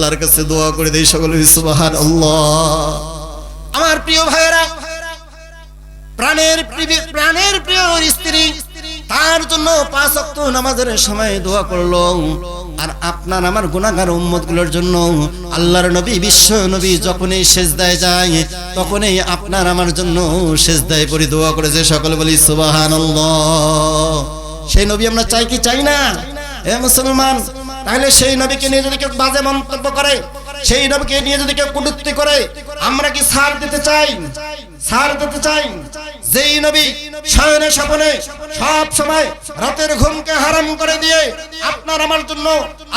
আল্লাহর কাছে দোয়া করে দেই সকলে সুবহানাল্লাহ। আমার প্রিয় ভাইরা, প্রাণের প্রিয় স্ত্রী তার জন্য 5 ওয়াক্ত নামাজের সময় দোয়া করলো, আর আপনার আমার গুনাহগার উম্মতগুলোর জন্য আল্লাহর নবী বিশ্ব নবী যখনই সিজদায় যায় তখনই আপনার আমার জন্য সিজদায় পড়ে দোয়া করেছে। সকলে বলি সুবহানাল্লাহ। সেই নবী আমরা চাই কি চাই না? এ মুসলমান, তাহলে সেই নবীকে নিয়ে যদি কেউ বাজে মন্তব্য করে, সেই নবীকে নিয়ে যদি কেউ কটূক্তি করে, আমরা কি ছাড় দিতে চাই? ছাড় দিতে চাই? যেই নবী শয়নে স্বপ্নে সব সময় রাতের ঘুমকে হারাম করে দিয়ে আপনার আমার জন্য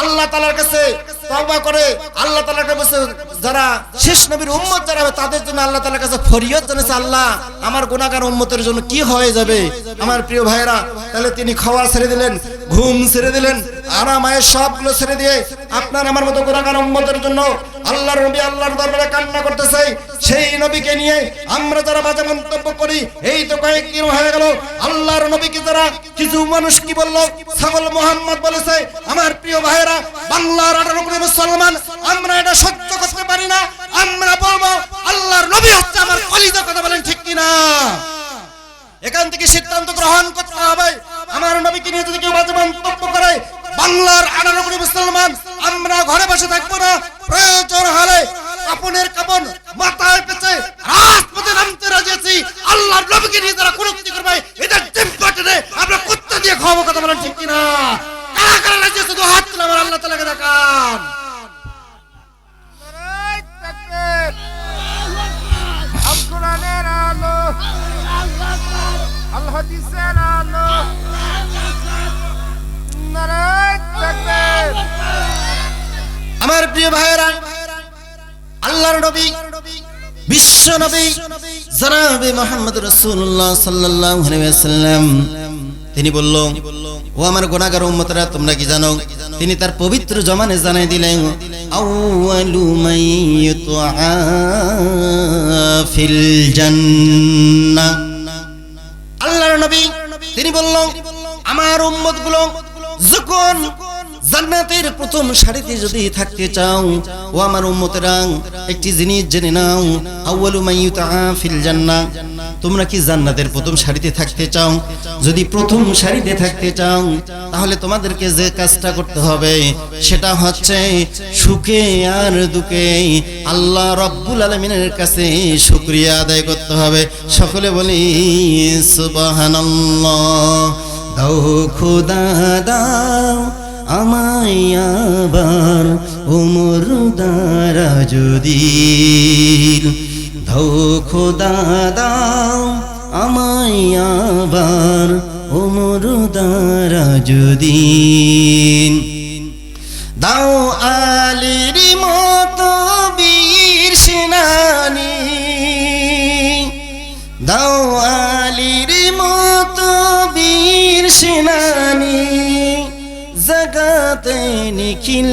আল্লাহ তাআলার কাছে তওবা করে, আল্লাহ তাআলার কাছে যারা শেষ নবীর উম্মত যারা হবে তাদের জন্য আল্লাহ তাআলার কাছে ফরিয়াদ জানাচ্ছে, আল্লাহ আমার গুনাহগার উম্মতের জন্য কি হয়ে যাবে? আমার প্রিয় ভাইরা, তাহলে তিনি খাওয়া ছেড়ে দিলেন, ঘুম ছেড়ে দিলেন, আরামায়ের সবগুলো ছেড়ে দিয়ে আপনার আমার মতো গুনাহগার উম্মতের জন্য আল্লাহর নবী আল্লাহর দরবারে কান্না করতেছে। সেই নবীকে নিয়ে আমরা যারা বাজে মন্তব্য করি, এই তো কয়েকদিন হয়ে গেল আল্লাহর নবীকে যারা কিছু মানুষ কি বলল, ছাগল মুহাম্মদ বলেছে। আমার প্রিয় ভাইরা, বাংলার 18 কোটি মুসলমান আমরা এটা সহ্য করতে পারি না। আমরা বলবো আল্লাহর নবী হচ্ছে আমার কলিজা। কথা বলেন ঠিক কিনা? এখান থেকে সিদ্ধান্ত গ্রহণ করতে হবে। আমার নবীকে নিয়ে যদি কেউ বাজে মন্তব্য করে, বাংলার 18 কোটি মুসলমান আমরা ঘরে বসে থাকবো না। প্রয়োজন হলে কাপনের কাপন মাথায় পেঁচে রাজপথে নামতে রাজি আছি। আল্লাহর নবীকে নিয়ে যারা কুরুক্তি করবে এটা টিম্পটে আমরা কুত্তা দিয়ে খাওয়াবো। কথা বলেন ঠিক কিনা? কারা কারা রাজি আছে? 2 হাত তুলে আমার আল্লাহ তাআলাকে দেখান। নারায়ে তাকবীর, আল কোরআনের আলো, আল হাদিসের আলো, নারায়ে তাকবীর। আমার প্রিয় ভাইরা, আল্লাহর নবী বিশ্ব নবী জনাবে মুহাম্মদ রাসূলুল্লাহ সাল্লাল্লাহু আলাইহি ওয়াসাল্লাম তিনি বলল, ও আমার গুনাহগার উম্মতরা, তোমরা কি জানো? তিনি তার পবিত্র জবানে জানাই দিলেন, আউয়ালু মাইয়ুতআ ফিল জান্নাহ। আল্লাহর নবী তিনি বলল, আমার উম্মতগুলো যখন জান্নাতের প্রথম সারিতে যদি থাকতে চাও, ও আমার উম্মতেরা একটি জিনিস জেনে নাও, আউয়ালু মাইয়ুতআ ফিল জান্নাহ। তোমরা কি জান্নাতের প্রথম সারিতে থাকতে চাও? যদি প্রথম সারিতে থাকতে চাও তাহলে তোমাদেরকে যে কাজটা করতে হবে সেটা হচ্ছে সুখে আর দুঃখে আল্লাহ রাব্বুল আলামিনের কাছে শুকরিয়া আদায় করতে হবে। সকলে বলি সুবহানাল্লাহ। দাও খোদা দাও আমায় আবার ওমর দ্বারা যদি, দাও খোদা দাও আমায় আবার ওমর দ্বারা যদি, দাও আলীর মতো বীর সেনানী, দাও আলীর মতো বীর সেনানী, জগতে নিখিল,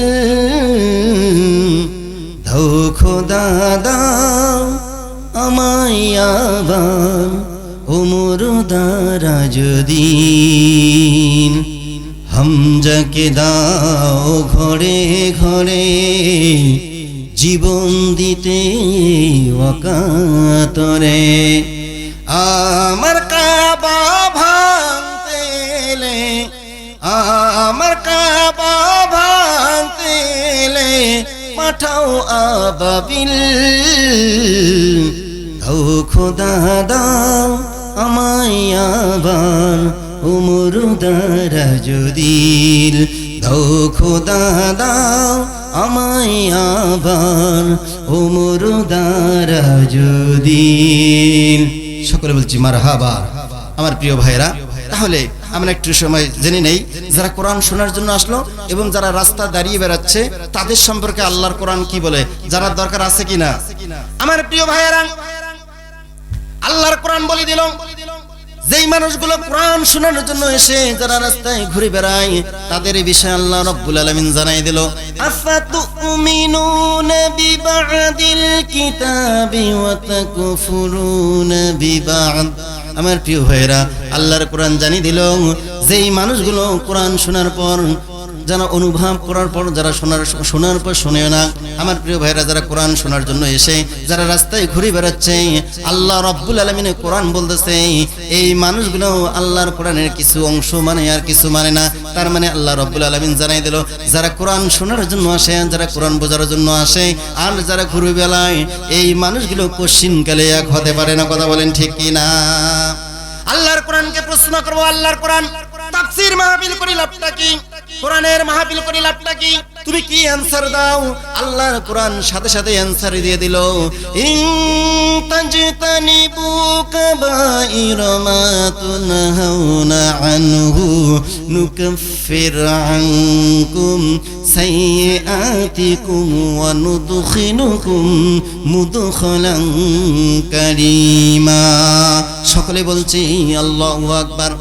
দাও খোদা দাও আমায় আবার ওমর দ্বারা যদি, হামজাকে দাও ঘরে ঘরে জীবন দিতে ওয়াকাতরে, আমার কাবা ভাঙতে এলে, আমার কাবা ভাঙতে এলে পাঠাও আবাবিল, দাও খোদা দাও আমায় আবার ওমর দ্বারা যদি, দাও খোদা দাও আমায় আবার ওমর দ্বারা যদি। সকলে বলছি মারহাবা। আমার প্রিয় ভাইরা, তাহলে আমরা একটু সময় জেনে নেই যারা কোরআন শোনার জন্য আসলো এবং যারা রাস্তা দাঁড়িয়ে বেড়াচ্ছে তাদের সম্পর্কে আল্লাহর কোরআন কি বলে, জানার দরকার আছে কিনা? আমার প্রিয় ভাইয়েরা, আল্লাহর কোরআন বলে দিল, যেই মানুষগুলো কোরআন শোনার জন্য এসে যারা রাস্তায় ঘুরে বেড়ায় তাদের বিষয়ে আল্লাহ রাব্বুল আলামিন জানাই দিল, আফাতুমিনুনা বিবাদিল কিতাবি ওয়া তাকফুরুনা বিবাদ। আমার প্রিয় ভাইরা, আল্লাহর কোরআন জানিয়ে দিল যেই মানুষগুলো কোরআন শোনার পর যারা অনুভব করার পর যারা শোনার পর শুনেও না, আমার প্রিয় ভাইরা যারা কোরআন শোনার জন্য এসে যারা রাস্তায় ঘুরে বেড়াচ্ছে, আল্লাহ রাব্বুল আলামিনের কোরআন বলতেছে এই মানুষগুলো আল্লাহর কোরআনের কিছু অংশ মানে আর কিছু মানে না। তার মানে আল্লাহ রাব্বুল আলামিন জানাই দিল, যারা কোরআন শোনার জন্য আসে, যারা কোরআন বোঝার জন্য আসে, আর যারা ঘুরে বেড়ায়, এই মানুষগুলো কোশ্চিনকালে এক হতে পারে না। কথা বলেন ঠিক কি না? আল্লাহর কোরআনকে প্রশ্ন করব, আল্লাহর কোরআন তাফসীর মাহফিল করি লাভটা কি? কোরআনের মাহফিল করি লাভটা কি? তুমি কি অ্যানসার দাও? আল্লাহর কোরআন সাথে সাথে অ্যানসার দিয়ে দিল, ইন তাজতানিবু কাবাইরা মা তুনহাউনা আনহু নুকাফির আনকুম সাইয়্যাতিকুম ওয়া নুদখিলুকুম মুদখালান কারীমা। সকলে বলছি আল্লাহু আকবার।